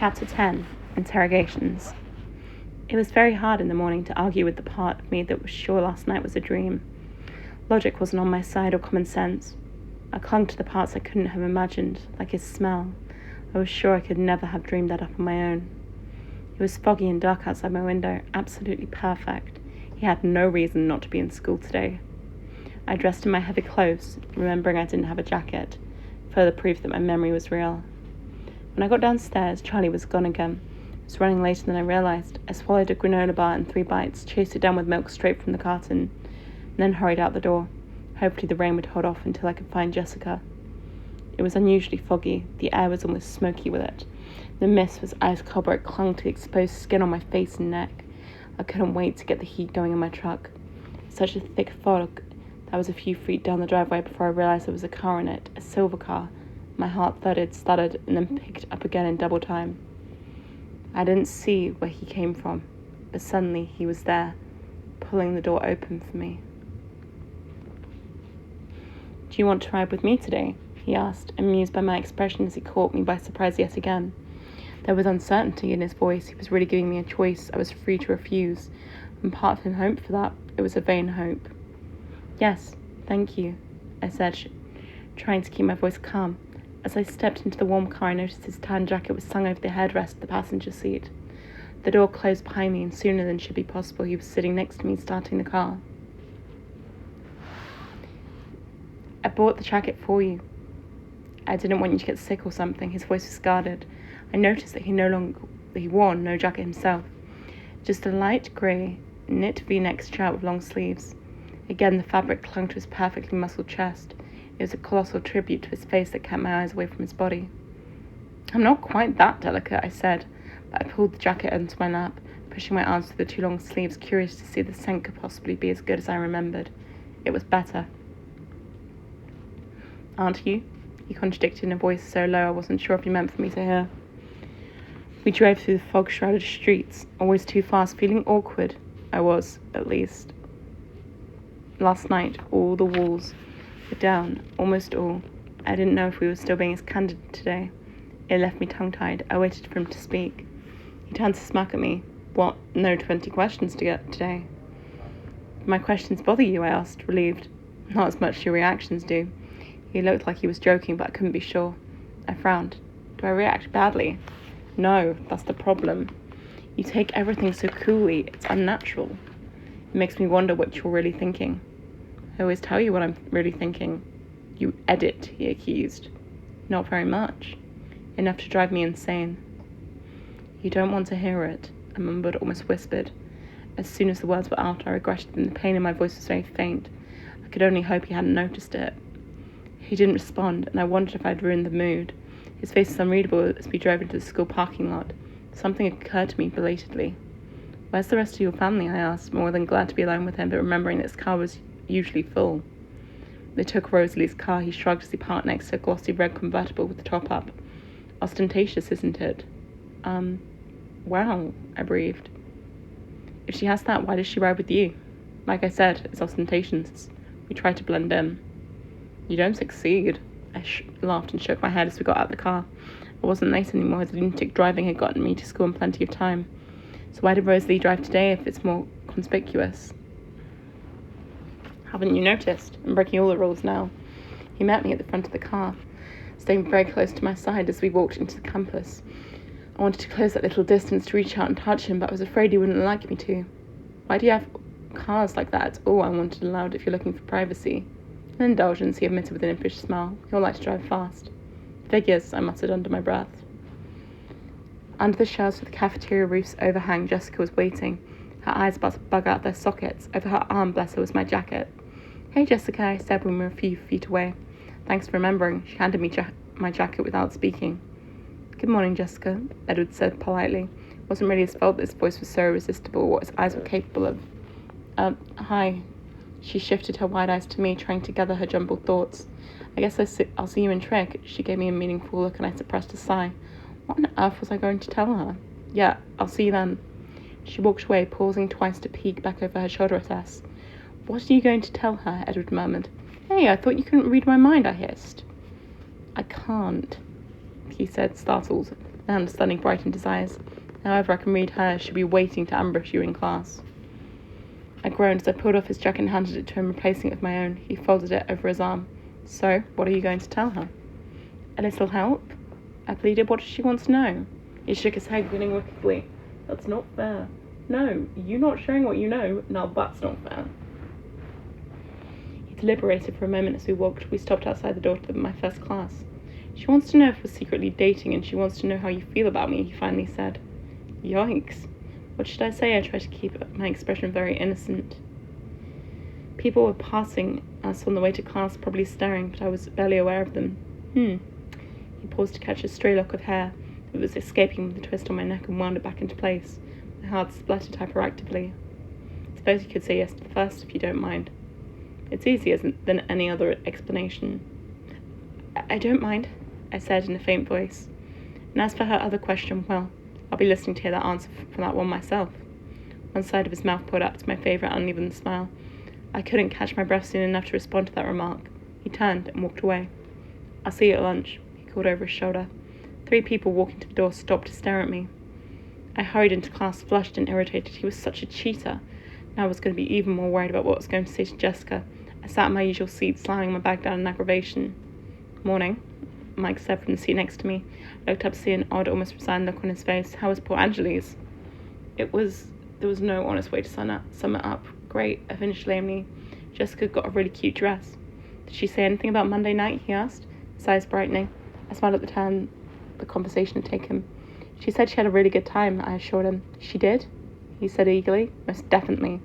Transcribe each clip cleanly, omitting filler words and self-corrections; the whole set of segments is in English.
Chapter 10, Interrogations. It was very hard in the morning to argue with the part of me that was sure last night was a dream. Logic wasn't on my side or common sense. I clung to the parts I couldn't have imagined, like his smell. I was sure I could never have dreamed that up on my own. It was foggy and dark outside my window, absolutely perfect. He had no reason not to be in school today. I dressed in my heavy clothes, remembering I didn't have a jacket, further proof that my memory was real. When I got downstairs, Charlie was gone again. It was running later than I realised. I swallowed a granola bar in 3 bites, chased it down with milk straight from the carton, and then hurried out the door. Hopefully the rain would hold off until I could find Jessica. It was unusually foggy. The air was almost smoky with it. The mist was ice cold where it clung to the exposed skin on my face and neck. I couldn't wait to get the heat going in my truck. Such a thick fog that I was a few feet down the driveway before I realised there was a car in it, a silver car. My heart thudded, stuttered, and then picked up again in double time. I didn't see where he came from, but suddenly he was there, pulling the door open for me. "Do you want to ride with me today?" he asked, amused by my expression as he caught me by surprise yet again. There was uncertainty in his voice. He was really giving me a choice. I was free to refuse, and part of him hoped for that. It was a vain hope. "Yes, thank you," I said, trying to keep my voice calm. As I stepped into the warm car, I noticed his tan jacket was slung over the headrest of the passenger seat. The door closed behind me, and sooner than should be possible, he was sitting next to me, starting the car. "I bought the jacket for you. I didn't want you to get sick or something." His voice was guarded. I noticed that he wore no jacket himself, just a light grey knit V-neck shirt with long sleeves. Again, the fabric clung to his perfectly muscled chest. It was a colossal tribute to his face that kept my eyes away from his body. "I'm not quite that delicate," I said, but I pulled the jacket onto my lap, pushing my arms through the 2 long sleeves, curious to see if the scent could possibly be as good as I remembered. It was better. "Aren't you?" he contradicted in a voice so low I wasn't sure if he meant for me to hear. We drove through the fog-shrouded streets, always too fast, feeling awkward. I was, at least. Last night, all the walls were down, almost all. I didn't know if we were still being as candid today. It left me tongue-tied. I waited for him to speak. He turned to smack at me. "What, no 20 questions to get today?" "My questions bother you?" I asked, relieved. "Not as much as your reactions do." He looked like he was joking, but I couldn't be sure. I frowned. "Do I react badly?" "No, that's the problem. You take everything so coolly, it's unnatural. It makes me wonder what you're really thinking." "I always tell you what I'm really thinking." "You edit," he accused. "Not very much. Enough to drive me insane." "You don't want to hear it," I mumbled, almost whispered. As soon as the words were out, I regretted them. The pain in my voice was very faint. I could only hope he hadn't noticed it. He didn't respond, and I wondered if I'd ruined the mood. His face was unreadable as we drove into the school parking lot. Something occurred to me belatedly. "Where's the rest of your family?" I asked, more than glad to be alone with him, but remembering that his car was usually full. They took Rosalie's car. He shrugged as he parked next to a glossy red convertible with the top up. "Ostentatious, isn't it?" Wow, I breathed. "If she has that, why does she ride with you?" "Like I said, it's ostentatious. We try to blend in." "You don't succeed." I laughed and shook my head as we got out of the car. I wasn't late anymore. His lunatic driving had gotten me to school in plenty of time. So why did Rosalie drive today if it's more conspicuous? "Haven't you noticed? I'm breaking all the rules now." He met me at the front of the car, staying very close to my side as we walked into the campus. I wanted to close that little distance to reach out and touch him, but I was afraid he wouldn't like me to. "Why do you have cars like that?" "Oh, I wanted allowed if you're looking for privacy." "An indulgence," he admitted with an impish smile. "You'll like to drive fast." "Figures," I muttered under my breath. Under the shelves of the cafeteria roof's overhang, Jessica was waiting, her eyes about to bug out their sockets. Over her arm, bless her, was my jacket. "Hey, Jessica," I said when we were a few feet away. "Thanks for remembering." She handed me my jacket without speaking. "Good morning, Jessica," Edward said politely. It wasn't really his fault that his voice was so irresistible, what his eyes were capable of. Hi." She shifted her wide eyes to me, trying to gather her jumbled thoughts. "I guess I'll see you in Trig." She gave me a meaningful look, and I suppressed a sigh. What on earth was I going to tell her? "Yeah, I'll see you then." She walked away, pausing twice to peek back over her shoulder at us. "What are you going to tell her?" Edward murmured. "Hey, I thought you couldn't read my mind," I hissed. "I can't," he said, startled. An understanding brightened his eyes. However I can read her, she'll be waiting to ambush you in class. I groaned as I pulled off his jacket and handed it to him, replacing it with my own. He folded it over his arm. So, what are you going to tell her? A little help? I pleaded. What does she want to know? He shook his head, grinning wickedly. That's not fair. No, you not sharing what you know, now that's not fair. He deliberated for a moment as we walked. We stopped outside the door to my first class. She wants to know if we're secretly dating, and she wants to know how you feel about me, he finally said. Yikes. What should I say? I tried to keep my expression very innocent. People were passing us on the way to class, probably staring, but I was barely aware of them. He paused to catch a stray lock of hair that was escaping with a twist on my neck and wound it back into place. My heart spluttered hyperactively. I suppose you could say yes to the first if you don't mind. It's easier than any other explanation. I don't mind, I said in a faint voice. And as for her other question, well, I'll be listening to hear that answer for that one myself. One side of his mouth pulled up to my favourite uneven smile. I couldn't catch my breath soon enough to respond to that remark. He turned and walked away. I'll see you at lunch, he called over his shoulder. 3 people walking to the door stopped to stare at me. I hurried into class, flushed and irritated. He was such a cheater. Now I was going to be even more worried about what I was going to say to Jessica. I sat in my usual seat, slamming my bag down in aggravation. Morning, Mike said from the seat next to me. I looked up to see an odd, almost resigned look on his face. How was poor Angeles? There was no honest way to sum it up. Great, I finished lamely. Jessica got a really cute dress. Did she say anything about Monday night? He asked, his eyes brightening. I smiled at the turn the conversation had taken. She said she had a really good time, I assured him. She did? He said eagerly. Most definitely.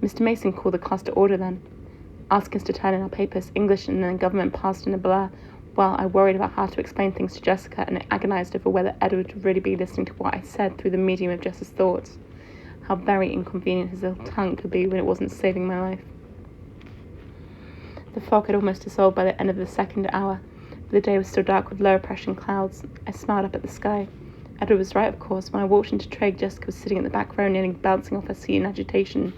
Mr. Mason called the class to order then, asking us to turn in our papers. English and then government passed in a blur, while I worried about how to explain things to Jessica and agonised over whether Edward would really be listening to what I said through the medium of Jess's thoughts. How very inconvenient his little tongue could be when it wasn't saving my life. The fog had almost dissolved by the end of the second hour, but the day was still dark with low oppression clouds. I smiled up at the sky. Edward was right, of course. When I walked into Trade, Jessica was sitting at the back row, nearly bouncing off her seat in agitation.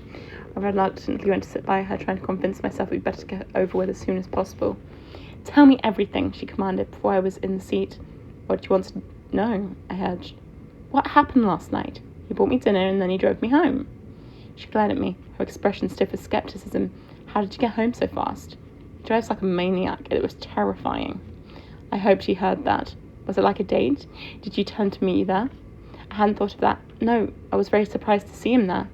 I reluctantly went to sit by her, trying to convince myself it would be better to get over with as soon as possible. Tell me everything, she commanded, before I was in the seat. What do you want to know? I urged. What happened last night? He bought me dinner and then he drove me home. She glared at me, her expression stiff with skepticism. How did you get home so fast? He drives like a maniac. It was terrifying. I hoped he heard that. Was it like a date? Did you turn to meet you there? I hadn't thought of that. No, I was very surprised to see him there.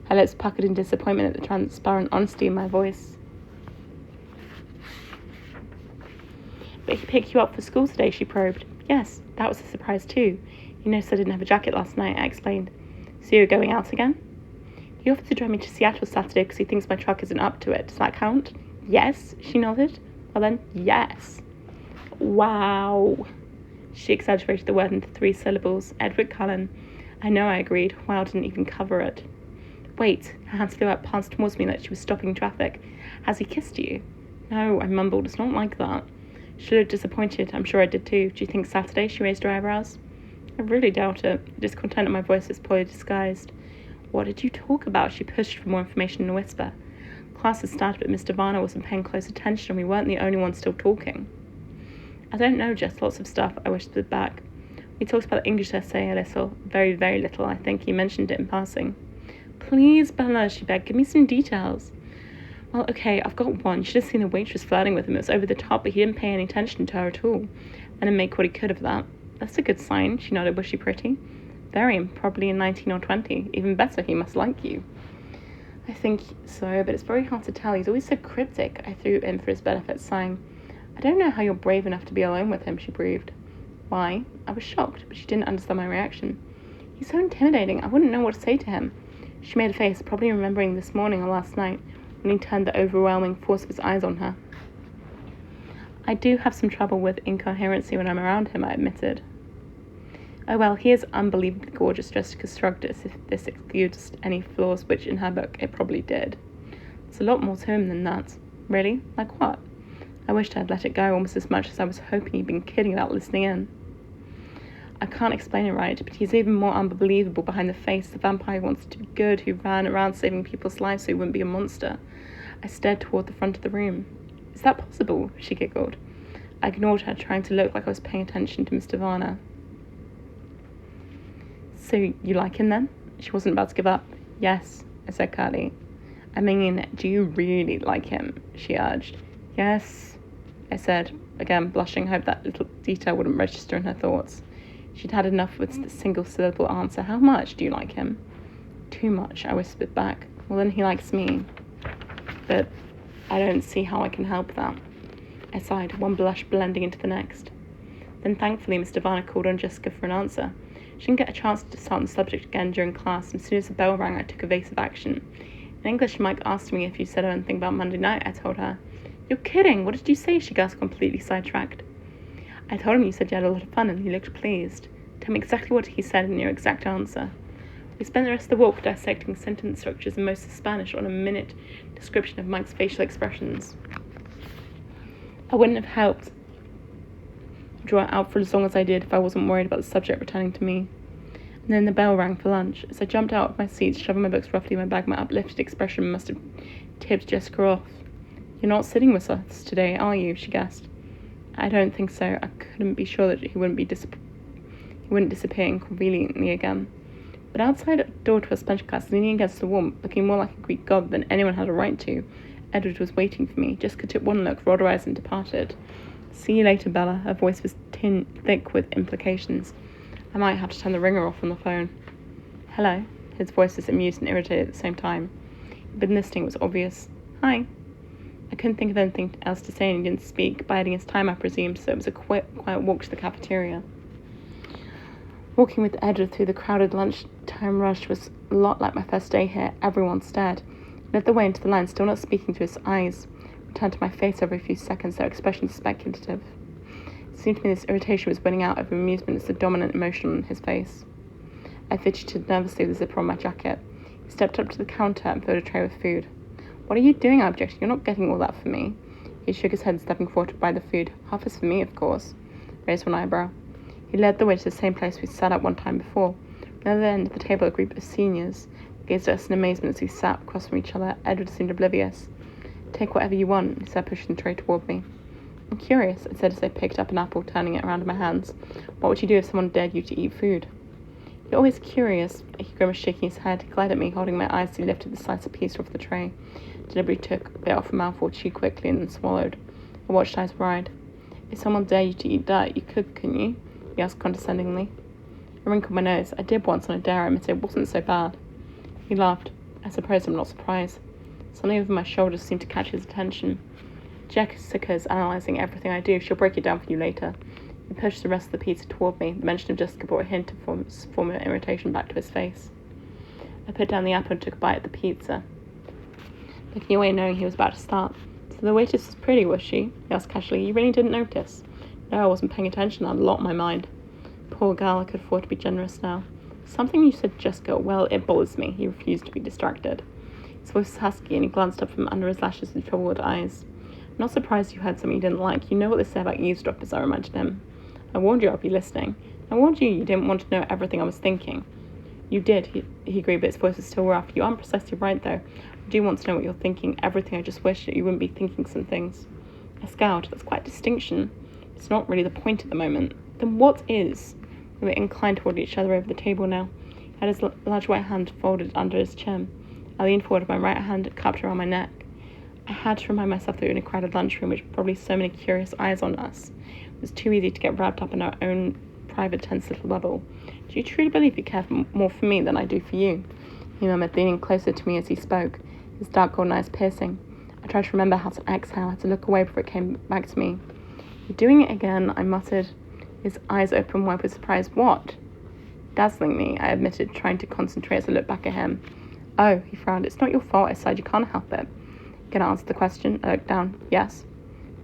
Her lips puckered in disappointment at the transparent honesty in my voice. But he picked you up for school today, she probed. Yes, that was a surprise too. You noticed I didn't have a jacket last night, I explained. So you're going out again? He offered to drive me to Seattle Saturday because he thinks my truck isn't up to it. Does that count? Yes, she nodded. Well then, yes. Wow. She exaggerated the word into 3 syllables. Edward Cullen. I know, I agreed. Wow didn't even cover it. Wait, her hands flew out past towards me like she was stopping traffic. Has he kissed you? No, I mumbled. It's not like that. She looked disappointed. I'm sure I did too. Do you think Saturday? She raised her eyebrows. I really doubt it. The discontent in my voice was poorly disguised. What did you talk about? She pushed for more information in a whisper. Class had started, but Mr. Varner wasn't paying close attention, and we weren't the only ones still talking. I don't know, just lots of stuff, I whispered back. We talked about the English essay a little. Very, very little, I think. He mentioned it in passing. Please, Bella, she begged, give me some details. Well, okay, I've got one. You should have seen the waitress flirting with him. It was over the top, but he didn't pay any attention to her at all. And didn't make what he could of that. That's a good sign, she nodded. Was she pretty? Very, probably in 19 or 20. Even better, he must like you. I think so, but it's very hard to tell. He's always so cryptic, I threw in for his benefit, sighing. I don't know how you're brave enough to be alone with him, she breathed. Why? I was shocked, but she didn't understand my reaction. He's so intimidating, I wouldn't know what to say to him. She made a face, probably remembering this morning or last night, when he turned the overwhelming force of his eyes on her. I do have some trouble with incoherency when I'm around him, I admitted. Oh well, he is unbelievably gorgeous, Jessica shrugged as if this excused any flaws, which in her book it probably did. There's a lot more to him than that. Really? Like what? I wished I'd let it go almost as much as I was hoping he'd been kidding about listening in. I can't explain it right, but he's even more unbelievable behind the face. The vampire who wanted to be good, who ran around saving people's lives so he wouldn't be a monster. I stared toward the front of the room. Is that possible? She giggled. I ignored her, trying to look like I was paying attention to Mr. Varner. So you like him then? She wasn't about to give up. Yes, I said curtly. I mean, do you really like him? She urged. Yes, I said, again blushing, hope that little detail wouldn't register in her thoughts. She'd had enough with the single-syllable answer. How much do you like him? Too much, I whispered back. Well, then he likes me. But I don't see how I can help that. I sighed, one blush blending into the next. Then thankfully Mr. Varner called on Jessica for an answer. She didn't get a chance to start on the subject again during class, and as soon as the bell rang I took evasive action. In English, Mike asked me if you said anything about Monday night, I told her. You're kidding, what did you say? She gasped, completely sidetracked. I told him you said you had a lot of fun and he looked pleased. Tell me exactly what he said and your exact answer. We spent the rest of the walk dissecting sentence structures and most of Spanish on a minute description of Mike's facial expressions. I wouldn't have helped draw it out for as long as I did if I wasn't worried about the subject returning to me. And then the bell rang for lunch. As I jumped out of my seat, shoving my books roughly in my bag, my uplifted expression must have tipped Jessica off. You're not sitting with us today, are you? She gasped. I don't think so. I couldn't be sure that he wouldn't disappear inconveniently again. But outside at the door to her Spanish class, leaning against the wall, looking more like a Greek god than anyone had a right to, Edward was waiting for me. Jessica took one look, rolled her eyes, and departed. See you later, Bella. Her voice was thick with implications. I might have to turn the ringer off on the phone. Hello. His voice was amused and irritated at the same time. He'd been listening, it was obvious. Hi. I couldn't think of anything else to say and he didn't speak, biding his time, I presumed, so it was a quiet walk to the cafeteria. Walking with Edward through the crowded lunchtime rush was a lot like my first day here. Everyone stared. He led the way into the line, still not speaking to his eyes. Returned to my face every few seconds, their expressions speculative. It seemed to me this irritation was winning out over amusement as the dominant emotion on his face. I fidgeted nervously with the zipper on my jacket. He stepped up to the counter and filled a tray with food. What are you doing? I objected. You're not getting all that for me. He shook his head, stepping forward to buy the food. Half is for me, of course. Raised one eyebrow. He led the way to the same place we sat at one time before. At the other end of the table, a group of seniors gazed at us in amazement as we sat across from each other. Edward seemed oblivious. Take whatever you want, he said, pushing the tray toward me. I'm curious, I said as I picked up an apple, turning it around in my hands. What would you do if someone dared you to eat food? You're always curious, he grimaced, shaking his head. He glared at me, holding my eyes as he lifted the slice of pizza off the tray. Deliberately took a bit off a mouthful, chewed quickly, and then swallowed. I watched eyes wide. If someone dared you to eat that, you could, couldn't you? He asked condescendingly. I wrinkled my nose. I did once on a dare, I admitted it wasn't so bad. He laughed. I suppose I'm not surprised. Something over my shoulders seemed to catch his attention. Jessica's analysing everything I do. She'll break it down for you later. He pushed the rest of the pizza toward me. The mention of Jessica brought a hint of former irritation back to his face. I put down the apple and took a bite of the pizza, looking away knowing he was about to start. So the waitress was pretty, was she? He asked casually. You really didn't notice? No, I wasn't paying attention. I had a lot on my mind. Poor girl, I could afford to be generous now. Something you said, Jessica. Well, it bothers me. He refused to be distracted. His voice was husky and he glanced up from under his lashes with troubled eyes. I'm not surprised you heard something you didn't like. You know what they say about eavesdroppers, I reminded him. I warned you I'd be listening. I warned you didn't want to know everything I was thinking. You did, he agreed, but his voice was still rough. You aren't precisely right, though. I do want to know what you're thinking. Everything. I just wish that you wouldn't be thinking some things. I scowled. That's quite a distinction. It's not really the point at the moment. Then what is? We were inclined toward each other over the table now. He had his large white hand folded under his chin. I leaned forward with my right hand cupped around my neck. I had to remind myself that we were in a crowded lunchroom with probably so many curious eyes on us. It was too easy to get wrapped up in our own private, tense little bubble. Do you truly believe you care more for me than I do for you? He murmured, leaning closer to me as he spoke, his dark golden eyes piercing. I tried to remember how to exhale, how to look away before it came back to me. You're doing it again, I muttered, his eyes open wide with surprise. What? Dazzling me, I admitted, trying to concentrate as I looked back at him. Oh, he frowned. It's not your fault, I sighed. You can't help it. Gonna answer the question? I looked down. Yes.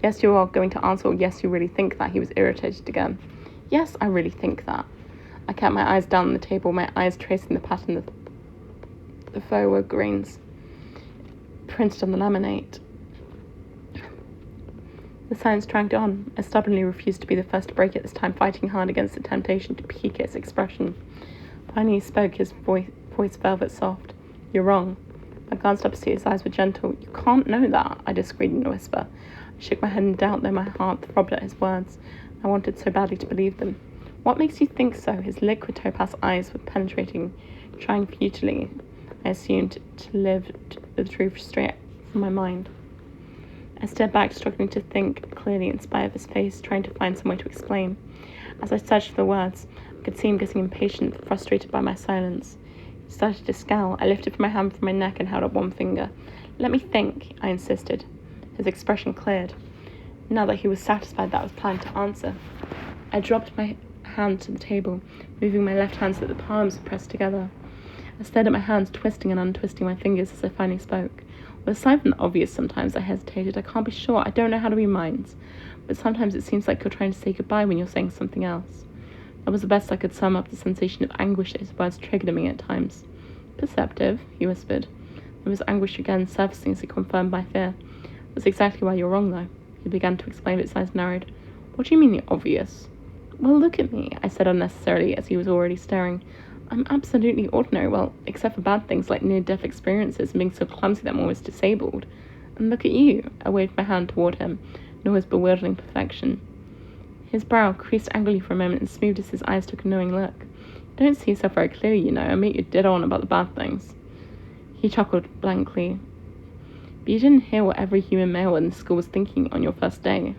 Yes, you are going to answer, or yes, you really think that. He was irritated again. Yes, I really think that. I kept my eyes down on the table, my eyes tracing the pattern of the faux grains printed on the laminate. The silence dragged on. I stubbornly refused to be the first to break it this time, fighting hard against the temptation to pique its expression. Finally he spoke, his voice velvet soft. You're wrong. I glanced up to see his eyes were gentle. You can't know that, I disagreed in a whisper. I shook my head in doubt, though my heart throbbed at his words. I wanted so badly to believe them. What makes you think so? His liquid topaz eyes were penetrating, trying futilely, I assumed, to lift the truth straight from my mind. I stared back, struggling to think clearly in spite of his face, trying to find some way to explain. As I searched for the words, I could see him getting impatient, frustrated by my silence. He started to scowl. I lifted my hand from my neck and held up one finger. "Let me think," I insisted. His expression cleared. Now that he was satisfied that I was planning to answer, I dropped my hand to the table, moving my left hand so that the palms were pressed together. I stared at my hands, twisting and untwisting my fingers as I finally spoke. Well, aside from the obvious sometimes, I hesitated. I can't be sure. I don't know how to read minds. But sometimes it seems like you're trying to say goodbye when you're saying something else. That was the best I could sum up the sensation of anguish that his words triggered in me at times. "Perceptive," he whispered. There was anguish again, surfacing as he confirmed my fear. "That's exactly why you're wrong, though." He began to explain, but his eyes narrowed. "What do you mean the obvious?" "Well, look at me," I said unnecessarily, as he was already staring. "I'm absolutely ordinary, well, except for bad things like near-death experiences and being so clumsy that I'm almost disabled. And look at you." I waved my hand toward him, in all his bewildering perfection. His brow creased angrily for a moment and smoothed as his eyes took a knowing look. "You don't see yourself very clearly, you know. I make you dead on about the bad things." He chuckled blankly. "But you didn't hear what every human male in the school was thinking on your first day."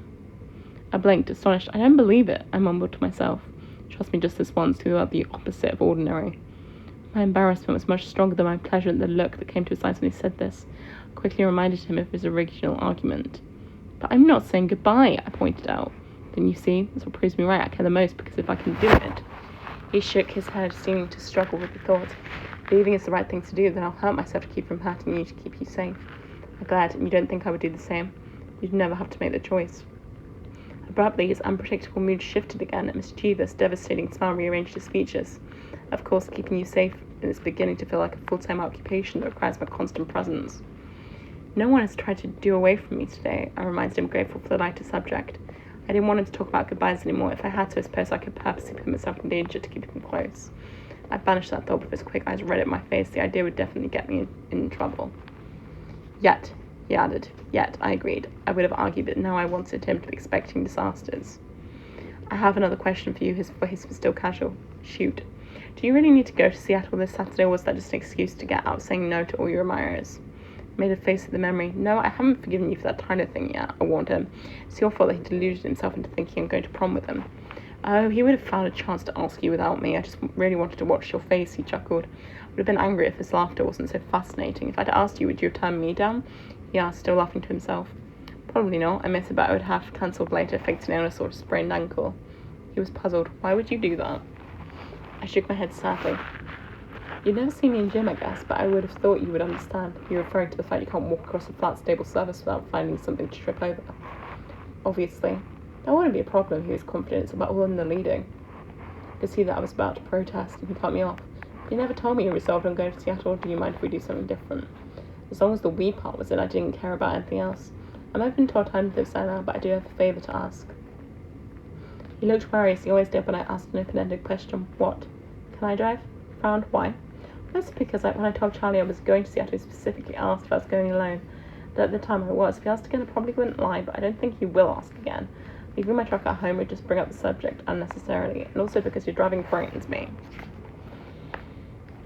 I blinked, astonished. "I don't believe it," I mumbled to myself. "Trust me just this once, you are the opposite of ordinary." My embarrassment was much stronger than my pleasure at the look that came to his eyes when he said this. I quickly reminded him of his original argument. "But I'm not saying goodbye," I pointed out. "Then you see, that's what proves me right. I care the most, because if I can do it..." He shook his head, seeming to struggle with the thought. "Believing it's the right thing to do, then I'll hurt myself to keep from hurting you, to keep you safe." I'm glad, and you don't think I would do the same. You'd never have to make the choice. Abruptly, his unpredictable mood shifted again. A mischievous, devastating smile rearranged his features. "Of course, keeping you safe is beginning to feel like a full-time occupation that requires my constant presence." "No one has tried to do away from me today," I reminded him, grateful for the lighter subject. I didn't want him to talk about goodbyes anymore. If I had to, I suppose I could purposely put myself in danger to keep him close. I banished that thought, but his quick eyes read it in my face. The idea would definitely get me in trouble. "Yet," he added. "Yet," I agreed. I would have argued, but now I wanted him to be expecting disasters. "I have another question for you." His voice was still casual. "Shoot. Do you really need to go to Seattle this Saturday, or was that just an excuse to get out saying no to all your admirers?" I made a face at the memory. "No, I haven't forgiven you for that Tyler thing yet," I warned him. "It's your fault that he deluded himself into thinking I'm going to prom with him." "Oh, he would have found a chance to ask you without me. I just really wanted to watch your face," he chuckled. I would have been angry if his laughter wasn't so fascinating. "If I'd asked you, would you have turned me down?" he asked, still laughing to himself. "Probably not. I missed it, but I would have cancelled later, faked an illness or a sprained ankle." He was puzzled. "Why would you do that?" I shook my head sadly. "You'd never seen me in gym, I guess, but I would have thought you would understand. You're referring to the fact you can't walk across a flat, stable surface without finding something to trip over." "Obviously. That wouldn't be a problem," he was confident. "It's about all in the leading." I could see that I was about to protest, and he cut me off. "You never told me you resolved on going to Seattle, or do you mind if we do something different?" As long as the "we" part was in, I didn't care about anything else. "I'm open to alternatives, Anna, but I do have a favour to ask." He looked worried, as he always did when I asked an open-ended question. "What?" "Can I drive?" He frowned. "Why?" "That's because when I told Charlie I was going to Seattle, he specifically asked if I was going alone. But at the time I was. If he asked again, I probably wouldn't lie, but I don't think he will ask again. Leaving my truck at home would just bring up the subject unnecessarily, and also because your driving frightens me."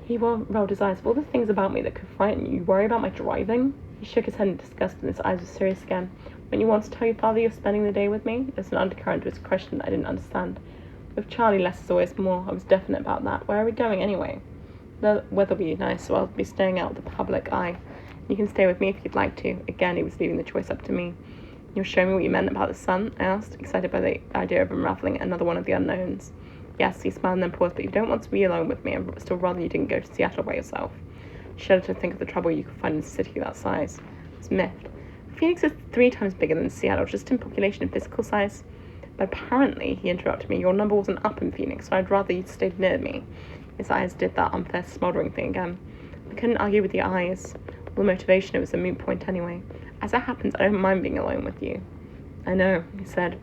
He rolled his eyes. "Of all the things about me that could frighten you, you worry about my driving?" He shook his head in disgust, and his eyes were serious again. "When you want to tell your father you're spending the day with me?" There's an undercurrent to his question that I didn't understand. With Charlie, less is always more. I was definite about that. "Where are we going, anyway?" "The weather will be nice, so I'll be staying out of the public eye. You can stay with me if you'd like to." Again, he was leaving the choice up to me. "You'll show me what you meant about the sun?" I asked, excited by the idea of unravelling another one of the unknowns. "Yes," he smiled and then paused. "But if you don't want to be alone with me, I'd still rather you didn't go to Seattle by yourself." I shuddered to think of the trouble you could find in a city that size. I was miffed. "Phoenix is 3 times bigger than Seattle, just in population and physical size." "But apparently," he interrupted me, "your number wasn't up in Phoenix, so I'd rather you'd stayed near me." His eyes did that unfair smouldering thing again. I couldn't argue with the eyes. All the motivation, it was a moot point anyway. "As it happens, I don't mind being alone with you." "I know," he said,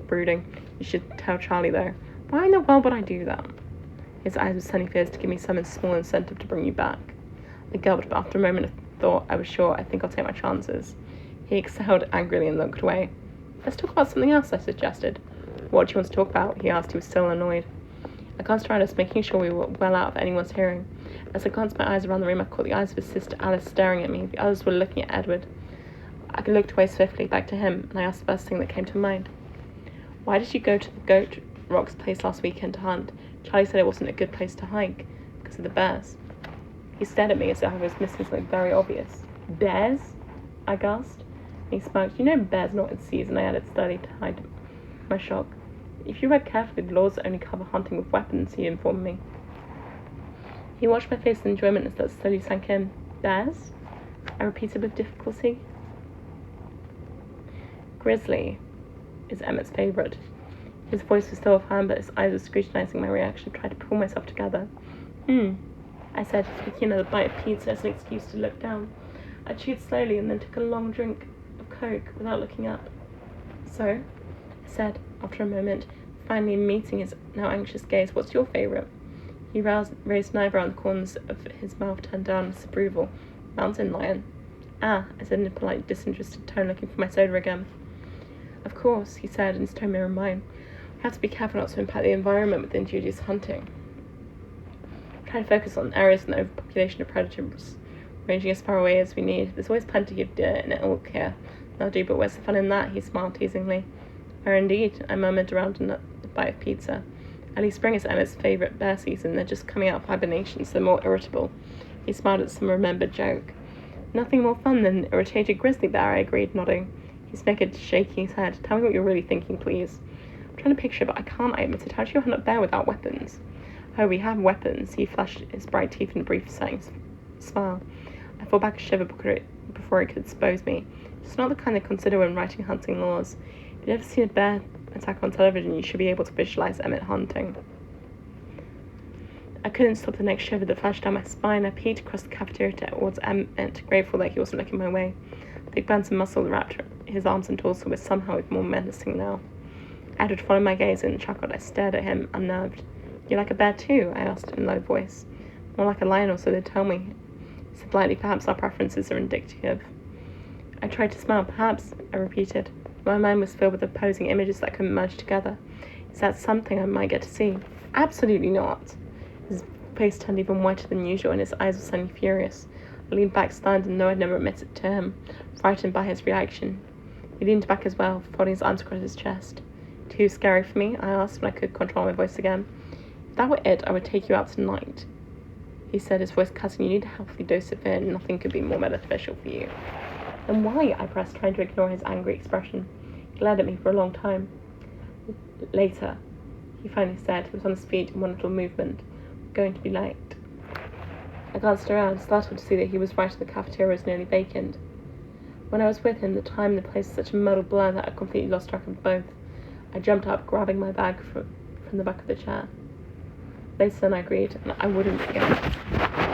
brooding. "You should tell Charlie, though." "Why in the world would I do that?" His eyes were sunny fears to give me some small incentive to bring you back. I gulped, but after a moment of thought, I was sure. "I think I'll take my chances." He exhaled angrily and looked away. "Let's talk about something else," I suggested. "What do you want to talk about?" he asked. He was still annoyed. I glanced around us, making sure we were well out of anyone's hearing. As I glanced my eyes around the room, I caught the eyes of his sister Alice staring at me. The others were looking at Edward. I looked away swiftly, back to him, and I asked the first thing that came to mind. Why did you go to the Goat Rock's place last weekend to hunt? Charlie said it wasn't a good place to hike, because of the bears. He stared at me as if I was missing something very obvious. Bears? I gasped. And he smirked. You know bears not in season, I added, steadily to hide my shock. If you read carefully, the laws only cover hunting with weapons, he informed me. He watched my face with enjoyment as that slowly sank in. Bears? I repeated with difficulty. Grizzly is Emmett's favourite. His voice was still firm, but his eyes were scrutinising my reaction. I tried to pull myself together. I said, taking another bite of pizza as an excuse to look down. I chewed slowly and then took a long drink of Coke without looking up. So, I said, after a moment, finally meeting his now anxious gaze, what's your favourite? He raised an eyebrow and the corners of his mouth turned down in disapproval. Mountain lion. Ah, I said in a polite, disinterested tone, looking for my soda again. Of course, he said, and his tone mirrored mine. We have to be careful not to impact the environment with induced hunting. Try to focus on areas with an overpopulation of predators, ranging as far away as we need. There's always plenty of deer in elk here. They'll do, but where's the fun in that? He smiled teasingly. Where indeed, I murmured around a bite of pizza. Early spring is Emmett's favourite bear season. They're just coming out of hibernation, so they're more irritable. He smiled at some remembered joke. Nothing more fun than an irritated grizzly bear, I agreed, nodding. He snickered, shaking his head. Tell me what you're really thinking, please. I'm trying to picture, but I can't, I admitted. How do you hunt a bear without weapons? Oh, we have weapons. He flashed his bright teeth in a brief smile. I fell back a shiver before it could expose me. It's not the kind they consider when writing hunting laws. If you've ever seen a bear attack on television, you should be able to visualize Emmett hunting. I couldn't stop the next shiver that flashed down my spine. I peeked across the cafeteria towards Emmett, grateful that he wasn't looking my way. The big bands of muscle that wrapped his arms and torso were somehow even more menacing now. Edward followed my gaze and chuckled. I stared at him, unnerved. You like a bear too? I asked in a low voice. More like a lion, or so they tell me. He said lightly, perhaps our preferences are indicative. I tried to smile. Perhaps, I repeated. My mind was filled with opposing images that couldn't merge together. Is that something I might get to see? Absolutely not. His face turned even whiter than usual, and his eyes were suddenly furious. I leaned back, stunned, and though I'd never admitted it to him, frightened by his reaction. He leaned back as well, folding his arms across his chest. Too scary for me? I asked when I could control my voice again. If that were it, I would take you out tonight, he said, his voice cutting. You need a healthy dose of fear, and nothing could be more beneficial for you. And why? I pressed, trying to ignore his angry expression. He glared at me for a long time. Later, he finally said. He was on his feet in one little movement. Going to be late. I glanced around, startled to see that he was right and the cafeteria was nearly vacant. When I was with him, the time and the place was such a muddled blur that I completely lost track of both. I jumped up, grabbing my bag from the back of the chair. Later, I agreed, and I wouldn't forget.